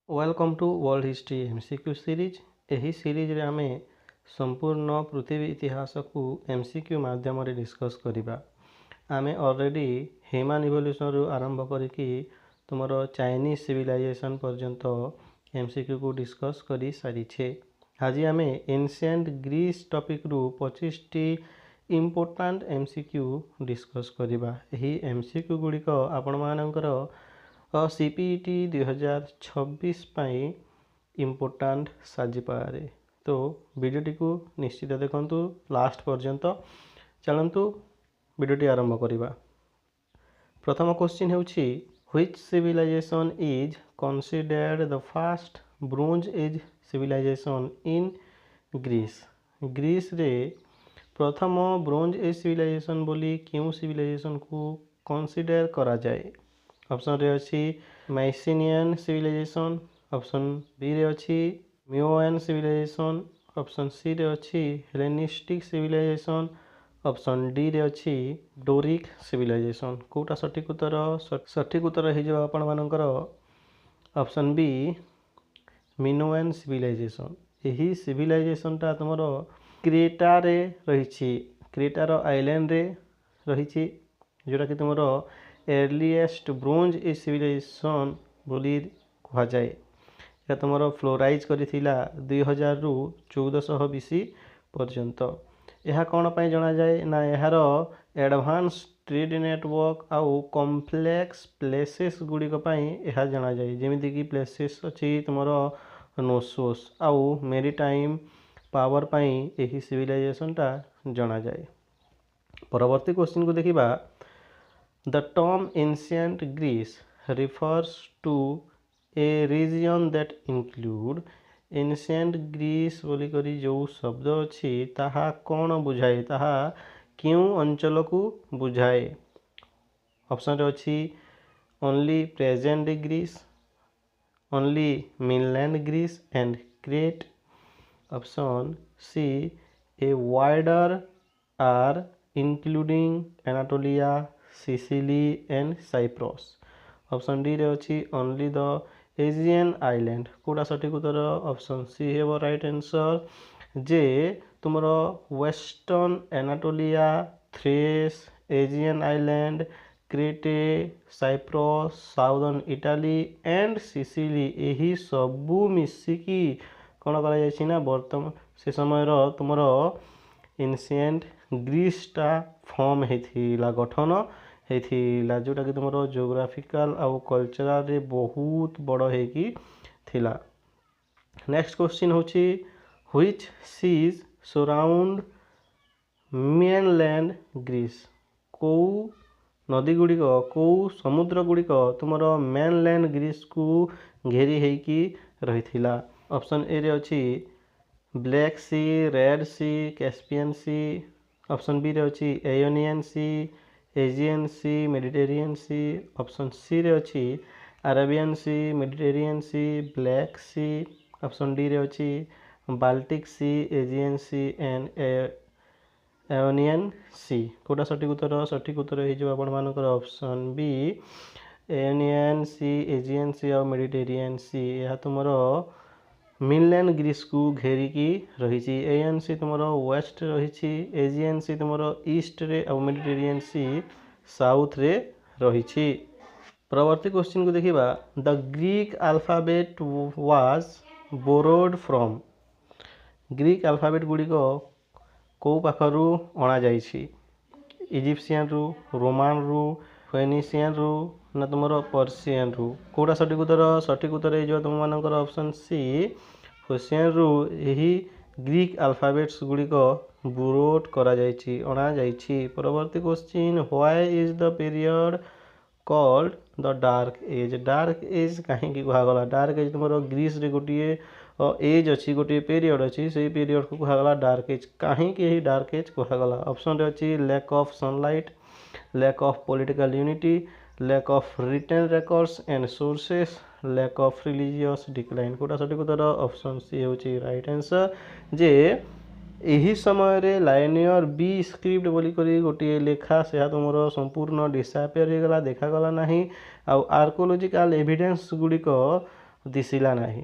Welcome to world history MCQ series. यही series रे आमे संपूर्ण पृथ्वी इतिहास को एमसीक्यू माध्यम डिस्कस करिबा। आमे ऑलरेडी ह्यूमन इवोल्यूशन रु आरंभ करिकी तुमरो चाइनीज सिविलाइजेशन पर्यंत एमसीक्यू को डिस्कस करी सारी छे। आज आमे एंशिएंट ग्रीस टॉपिक रु 25 टी इम्पोर्टेंट एमसीक्यू डिस्कस करिबा। यही एमसीक्यू गुड़िक आपण मानकर सीपीटी 2026 पाई इम्पोर्टाट साजिपारे। तो वीडियोटी को निश्चित देखंतु लास्ट पर्यंत। चलंतु वीडियोटी आरंभ करिबा। प्रथम क्वेश्चन हेउछि which civilization is considered the first bronze age civilization in Greece. Greece रे प्रथम ब्रोंज एज सिविलाइजेशन बोली क्यों सिविलाइजेशन को कंसीडर करा जाए। ऑप्शन रे अछि माइसिनियन सिविलाइजेशन, ऑप्शन बी रे अछि मियोएन सिविलाइजेशन, ऑप्शन सी रे अछि हेलेनिस्टिक सिविलाइजेशन, ऑप्शन डी रे अछि डोरिक सिविलाइजेशन। कोटा सठिक उत्तर हे जो आपण मानकर ऑप्शन बी मिनोएन सिविलाइजेशन। यही सिविलाइजेशन टा तुमरो क्रेटा रे रही, क्रेटार आइलैंड रे रही, जोटा कि तुमरो एर्लीएस्ट ब्रोंज एज सिविलाइजेशन बोली कहा जाए। या तुमरो फ्लोराइज करिथिला 2000 रु 1400 बीसी पर्यंत। यह कौन पाई जाना जाए ना यार एडवांस ट्रेड नेटवर्क आउ कॉम्प्लेक्स प्लेसेस गुड़िक यह जाना जाए। जमीती कि प्लेसेस अच्छी तुमरो नोसोस आउ मेरीटाइम पावर पाई यही सिविलाइजेशन टा जाना जाए। परवर्ती क्वेश्चन को देखिबा। The term ancient Greece refers to a region that include ancient Greece बोली करी जो शब्द अच्छी ताहा कौन बुझाए, ताहा क्यों अंचल को बुझाए। ऑप्शन रे अच्छी only present Greece, only mainland Greece and Crete, option C a wider area including Anatolia, Sicily and Cyprus, option D रे अछि ओनली द एजियन आइलैंड। कोटा सठिक उत्तर ऑप्शन सी हेबो राइट आंसर। जे तुमरो western Anatolia, Thrace, Aegean island, Crete, Cyprus, southern Italy and Sicily यही सबू मिसिकी कौन करा जायछि ना वर्तमान से समय तुमरो एंशिएंट ग्रीस टा फॉर्म हेथिला, गठन हेथिला, जोटा कि तुमरो जियोग्राफिकल आउ कल्चरल रे बहुत बड़ हेकी थिला। नेक्स्ट क्वेश्चन होछि which seas surround mainland Greece. को नदी गुड़िक को समुद्र गुड़िक तुमरो मेनलैंड ग्रीस को घेरी हेकी रहिथिला। ऑप्शन ए रे अछि black sea, red sea, Caspian sea, option B रे अछि Ionian sea, Aegean sea, Mediterranean sea, option C रे अछि Arabian sea, Mediterranean sea, black sea, option D रे अछि Baltic sea, Aegean sea and Ionian sea. कोटा सठिक उत्तर हे जो आपण मानकर option B Ionian sea, Aegean sea और मेडिटेरियन सी। यह तुमरो मेनलैंड ग्रीस को घेरिकी रही। एएन सी तुमरो वेस्ट रही, एजियन सी तुमरो ईस्ट रे और मेडिटेरियन सी साउथ रे रही। परवर्ती क्वेश्चन को देखिबा। The Greek alphabet was borrowed from. Greek alphabet गुड़िक को पाखरु अणा जाइछि। इजिप्शियन रु, रोमान रु, फेनिशियन रु ना तुमरो पर्शियन रु। कोटा सठिक उत्तर जो तुम मानकर ऑप्शन सी फेनिशियन रु यही ग्रीक अल्फाबेट्स गुड़िक बोरोड करा जाइछि, अणा जाइछि। परवर्ती question why is the period called the dark age. Dark age कहीं कहगला। डार्क एज तुम ग्रीस रे गोटे एज अच्छी, गोटे पीरियड अच्छी, से पीरियड को कहगला डार्क एज। कहीं डार्क एज कहगला। ऑप्शन रे अच्छी lack of sunlight, lack of political unity, lack of written records and sources, lack of religious decline. कोटा सठिक उत्तर ऑप्शन सी होची राइट आंसर। जे यही समय रे लाइनियर बी स्क्रिप्ट बोली करी गोटे लेखा से तुमरो संपूर्ण डिसअपियर हो गला, देखा गला नहीं। आउ आर्कोलॉजिकल एविडेंस गुड़िक दिशिला नाही।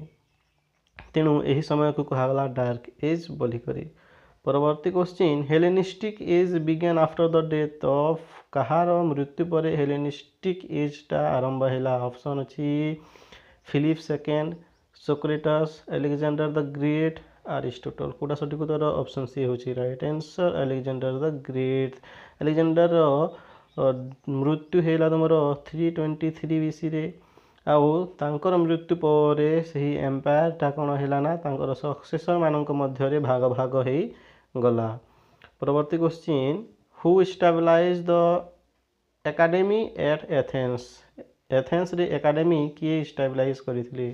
तेणु यही समय को कहला डार्क एज बोलिकरी। परवर्ती question Hellenistic age begin after the death of कहार मृत्यु पर हेलेनिस्टिक एजटा आरंभ है। ऑप्शन अच्छी Philip second, Socrates, Alexander the great, Aristotle. कोटा सठिक उत्तर ऑप्शन सी होची right answer Alexander the great. Alexander मृत्यु है तुम 323 बीसी रे आउ तांकर मृत्यु पर सही एम्पायरटा कौन है ना तांकर सक्सेसर मानक मध्य भाग भाग हो गला। परवर्ती question who establish the academy at Athens. Athens रे एकाडेमी किए स्टाब्लाइज करथिले।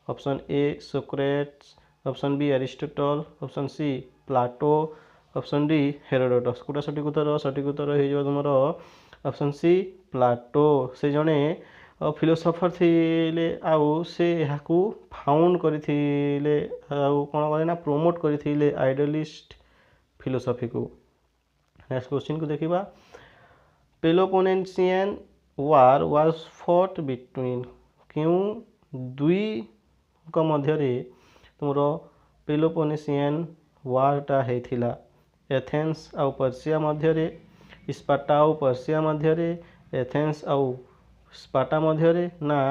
Option A Socrates, option B Aristotle, option C Plato, option D Herodotus. कोटा सठिक उत्तर हो तुम ऑप्शन सी प्लाटो। से जड़े फिलोसोफर थिले आउ से याकू फाउंड करथिले आउ कोन करे ना प्रमोट करथिले आइडियलिस्ट फिलोसफी को। नेक्स्ट क्वेश्चन को देखिबा Peloponnesian war was fought between क्यों दुई को मध्य तुमर पेलोपोनेसियन वारटा होता एथेंस आउ पर्सिया मध्य, स्पार्टा आउ पर्सिया मध्य, एथेंस आउ स्पार्टा मध्य ना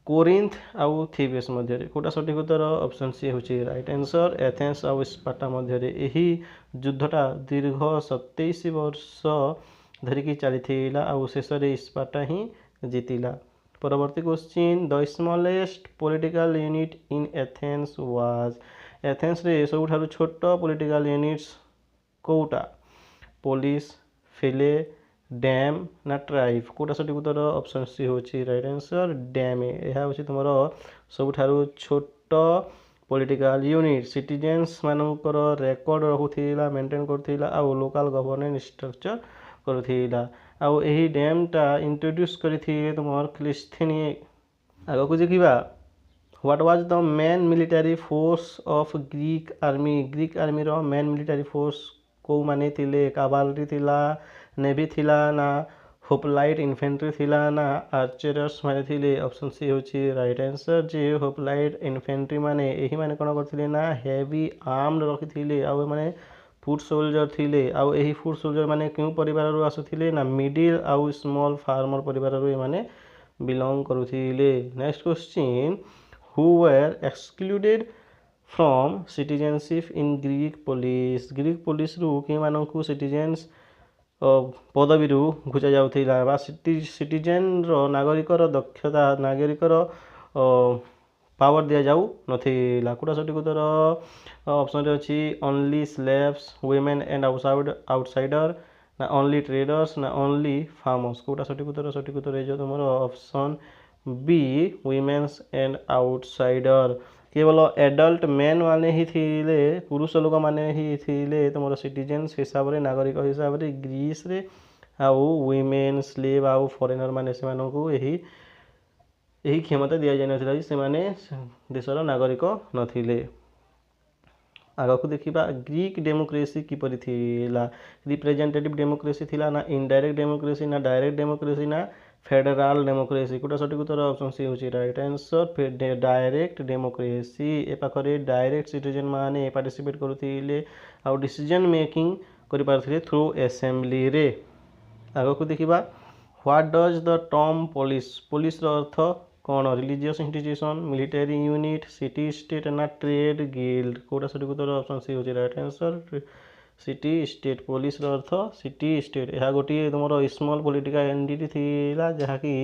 कोरिंथ आउ थीबेस मध्य। कोटा सठिक उत्तर ऑप्शन सी होची राइट आंसर एथेंस आउ स्पार्टा मध्य। यही युद्धटा दीर्घ 27 वर्ष धरिकी चली आउ शेष स्पार्टा ही जीतिला। परवर्ती question the smallest political unit in Athens was. Athens रे सबुठारु छोट पॉलिटिकल यूनिट्स कोटा पुलिस, फिले, डैम ना ट्राइब। कोटा सठिक उत्तर ऑप्शन सी होची राइट आंसर डैम। यह होची तुमरो सबुठारु छोट पॉलिटिकल यूनिट सिटीजन्स मानकर रेकॉर्ड रखुथिला मेंटेन करथिला आउ लोकल गवर्नेंस स्ट्रक्चर करथिला आउ एही डैमटा इंट्रोड्यूस करथिले तुमर क्लिस्थेनिए। आगो को देखिबा what was the main military force of Greek army. Greek army रो मेन मिलिटरी फोर्स को माने थिले कावालरी थिला, नेवी थिला ना होप्लाइट इन्फेंट्री थिला ना आर्चरर्स माने थिले। ऑप्शन सी होची राइट आंसर जे होप्लाइट इन्फेंट्री माने एही माने कोन करथिले ना हेवी आर्म्ड रखिथिले आउ माने फुट सोल्जर थिले आउ एही फुट सोल्जर माने क्यों परिवार रो आसुथिले ना मिडिल आउ स्मॉल फार्मर परिवार रो माने बिलोंग करुथिले। Next question who were excluded from citizenship in Greek polis. Greek polis रु कि मानकु सिटीजन्स पदवी घुचा जाउथिला सिटीजन रो नागरिक दक्षता नागरिक पावर दिया जाऊ नथिला। कोटा सठिक उत्तर ऑप्शन अच्छी only slaves, women and outsider ना ओनली ट्रेडर्स ना ओनली फार्मर्स। कोटा सठिक उत्तर है तुम option B womens and outsider. केवल एडल्ट मैन माने ही थिले पुरुष लोक माने ही थिले तुम सिटीजन्स हिसाब रे नागरिक हिसाब रे ग्रीस रे आउ वुमेन स्लेव आउ फॉरेनर माने से मानकु यही क्षमता दि जाए से माने देशर नागरिक नथिले। आग को देखिबा ग्रीक डेमोक्रेसी किपरि थिला। रिप्रेजेंटेटिव डेमोक्रेसी थिला ना इनडायरेक्ट डेमोक्रेसी ना डायरेक्ट डेमोक्रेसी ना फेडरल डेमोक्रेसी। कोटा सठिक उत्तर ऑप्शन सी होची राइट आंसर डायरेक्ट डेमोक्रेसी। ए पाखरे डायरेक्ट सिटीजन माने पार्टिसिपेट करुथिले आउ डिसीजन मेकिंग करि पारथिले थ्रू असेंबली रे। आग को देखिबा what does the term polis. Polis रो अर्थ कौन religious institution, military unit, city state ना ट्रेड गिल्ड। कोटा सठिक उत्तर ऑप्शन सी होची right answer city state. Polis रो अर्थ सिटी स्टेट। यह गोटे तुम स्मॉल पॉलिटिकल एंटिटी थिला जहाँकि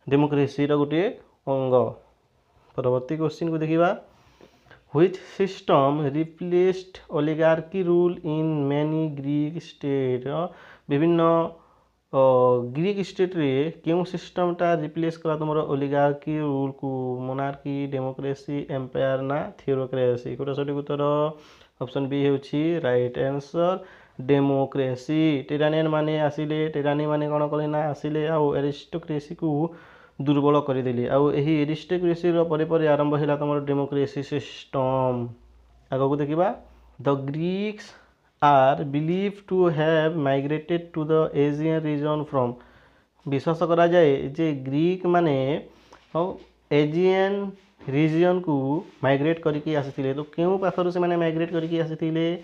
डेमोक्रेसी रो गोटे अंग। परवर्ती क्वेश्चन को देखिबा which system replaced oligarchy rule in many Greek state. विभिन्न ग्रीक स्टेट रे क्यों सिस्टमटा रिप्लेस कला तुम ओलिगार्की रूल को मोनार्की, डेमोक्रेसी, एम्पायर ना थियोक्रेसी। कोटा सठिक उत्तर ऑप्शन बी होची राइट आंसर डेमोक्रेसी। टिरानियन माने आसिले टिरानी माने कौन कले ना आसिले आउ एरिस्टोक्रेसी को दुर्बल करदेले आउ एही एरिस्टोक्रेसी रो परे परे आरंभ हैला तुम डेमोक्रेसी सिस्टम। आगो को देखिबा the Greeks are believe to have migrated to the Asian region from. विश्वास करा जाए जे ग्रीक माने एजियन रिजन को माइग्रेट करके आसी तो क्यों पाखर से माइग्रेट करके आसी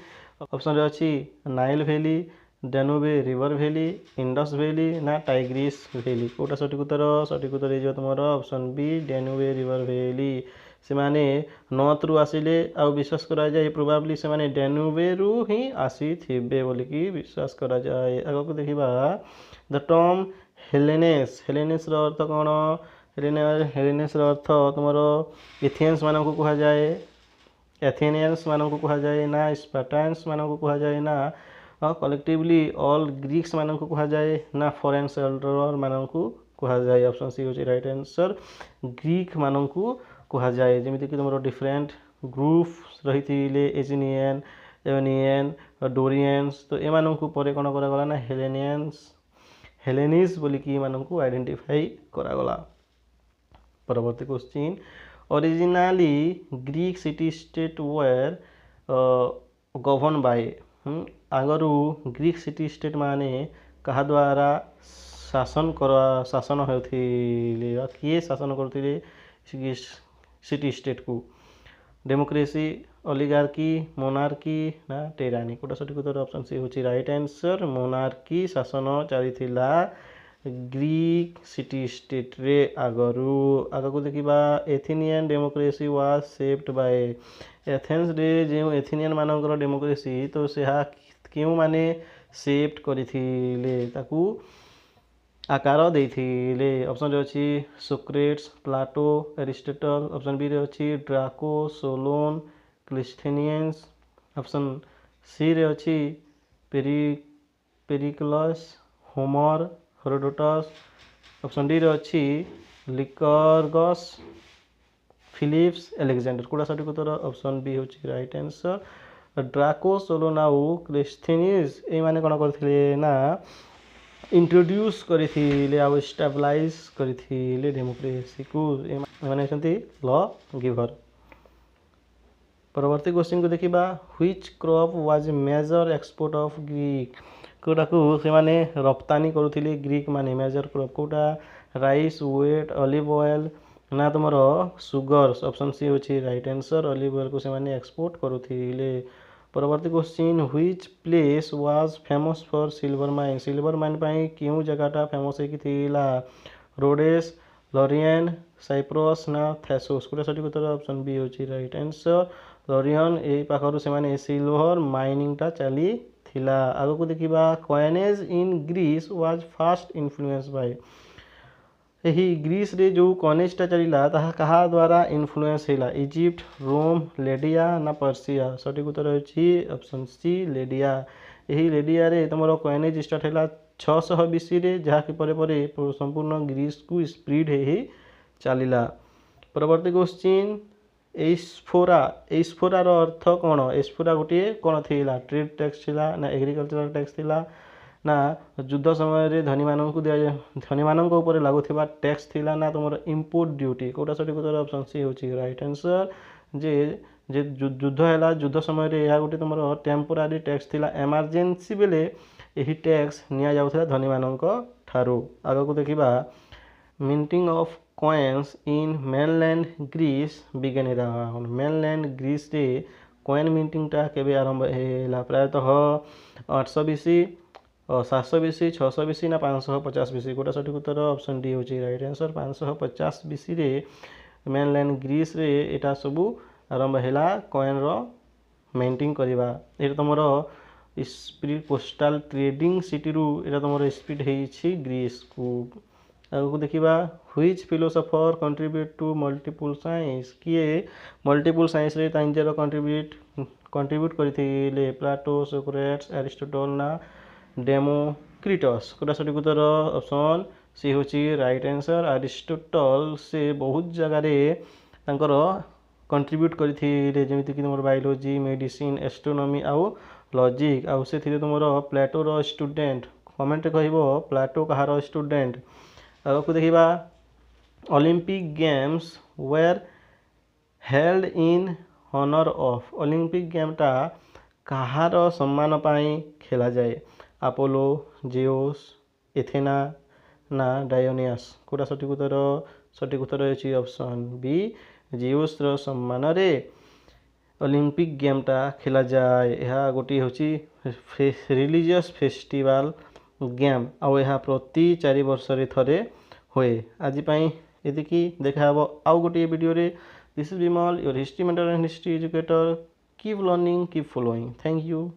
ऑप्शन अच्छी Nile valley Danube river valley Indus valley ना टाइग्रिस वैली कोटा सठिक उत्तर हो तुम option B Danube river valley से माने नॉर्थ रु आसिले आ विश्वास करा जाए प्रोबाब्ली से माने डेनुबे रु ही आसी थिबे बोलिकी विश्वास करा जाए। आगको देखिबा द टर्म हेलेनेस हेलेनेस रो अर्थ कौन हेलेनेस रो अर्थ तुमरो एथियंस मानक कहा जाए एथेनियंस मानक कहा जाए ना स्पार्टान्स मानक कहा जाए ना कलेक्टिवली ऑल ग्रीक्स मानक कहा जाए ना फॉरेन सेटलर मानक कहा जाए। ऑप्शन सी होची राइट आंसर ग्रीक मानक कहा जाए जमीती कि तुम डिफरेंट ग्रुप रही एजिनियन एवनियन डोरियंस तो एम पर कौन करागला ना हेलेनियंस हेलेनिस बोलिकी मानक आइडेंटिफाई करागला। परवर्ती question originally Greek city state were govern by आगरू ग्रीक सिटी स्टेट माने कहा द्वारा शासन होथिले किए शासन करथिले सिटी स्टेट को डेमोक्रेसी ओलिगार्की मोनार्की ना टेरानी कोटा सठिक उत्तर ऑप्शन सी होची राइट आंसर मोनार्की शासन चलीथिला ग्रीक सिटी स्टेट रे आगरू आगको देखिबा Athenian democracy was shaped by Athens रे जो एथेनियन मानकर डेमोक्रेसी तो से क्यों माने शेप्ड करथिले ताकू आकार देथिले। ऑप्शन रे अछि Socrates Plato Aristotle option B रे अछि Draco Solon Cleisthenes option C रे अछि Pericles Homer Herodotus option D रे अछि लिकर्गस फिलिप्स एलेक्जेंडर कोड़ा सठिक उत्तर ऑप्शन बी होची राइट आंसर ड्राको सोलोन आउ क्लिस्थेनियंस ए माने कोन करथिले ना इंट्रोड्यूस करथिले आ स्टेबलाइज करथिले डेमोक्रेसी को ए माने छथि लॉ गिवर। परवर्ती क्वेश्चन को देखिबा which crop was major export of Greek कोटा को से माने रप्तानी करुथिले ग्रीक माने मेजर क्रॉप कोटा राइस व्हीट ऑलिव ऑयल ना तुमरो सुगर ऑप्शन सी होची राइट आंसर ऑलिव ऑयल को से माने एक्सपोर्ट करुथिले। परवर्ती question which place was famous for silver mine पाई क्यों जगहटा फेमस है कि थिला रोडेस लरियन साइप्रस ना थेसोस कोटा सठिक उत्तर ऑप्शन बी होची राइट आंसर लरियन ए पाखरु से माने सिल्वर माइनिंग टा चली थिला। आगको देखिबा coinage in Greece was fast influence by यही ग्रीस रे जो कॉइनेज टा चलीला ताहा कहा द्वारा इन्फ्लुएंस हैला इजिप्ट रोम लेडिया ना पर्सिया सठिक उत्तर होची ऑप्शन सी लेडिया यही लेडिया रे तमरो कॉइनेज स्टार्ट हैला 600 बीसी रे जहा कि परे परे संपूर्ण ग्रीस को स्प्रेड हे चलीला। परवर्ती क्वेश्चन एस्फोरा रो अर्थ कौन एस्फोरा गोटे कौन थिला ट्रेड टैक्स थिला ना एग्रीकल्चरल टैक्स थिला ना युद्ध समय रे धनी मानन को दिया धनी मानन को ऊपर लागू थिबा टैक्स थिला ना तुमर इंपोर्ट ड्यूटी कोटा सठिक उत्तर ऑप्शन सी होची राइट आंसर जे जे युद्ध हैला युद्ध समय रे या गोटे तुमर टेम्पोरारी टैक्स थिला इमरजेंसी बेले एही टैक्स निया जाउथला धनी मानन को ठारू। आगो को देखिबा minting of coins in mainland Greece began around mainland Greece रे कॉइन मिंटिंग टा केबे आरंभ हैला प्रायतः 800 बीसी 700 बीसी 600 बीसी ना 550 बीसी कोटा सठिक उत्तर ऑप्शन डी होची राइट आंसर 550 बीसी रे मेनलैंड ग्रीस रे एटा सबु आरंभ हैला कॉइन रो मेंटिंग करबा एटा तमरो स्पीड पोस्टल ट्रेडिंग सिटी रु एटा तमरो स्पीड हेछि ग्रीस को। आगो देखिबा which philosopher contribute to multiple science किए मल्टीपल साइंस रे तांजर कंट्रीब्यूट करथिले प्लाटो सोक्रेट्स एरिस्टोटल ना डेमोक्रिटस कोटा सठिक उत्तर ऑप्शन सी होची राइट आंसर एरिस्टोटल से बहुत जगह रे तांकर कंट्रीब्यूट करथिले जेमिति कि तुमर बायोलॉजी मेडिसिन एस्ट्रोनॉमी आउ लॉजिक आउ से थिले तुमर प्लेटो रो स्टूडेंट कमेंट कहबो प्लेटो कहार स्टूडेंट। आगो देखिबा Olympic games were held in honour of Olympic game टा कहार सम्मान पाई खेला जाए अपोलो जेउस एथेना ना डायोनियस कोटा सठिक उत्तर सठिक उत्तर होछि ऑप्शन बी जिउसर सम्मान रे ओलंपिक गेमटा खेला जाए। यह गोटे होछि रिलीजियस फेस्टिवल गेम आउ यह प्रति 4 वर्ष रे थरे होए। आज पई एदिकी देखा हबो आउ गोटे वीडियो रे। This is Vimal your history mentor and history educator. Keep learning keep following. Thank you.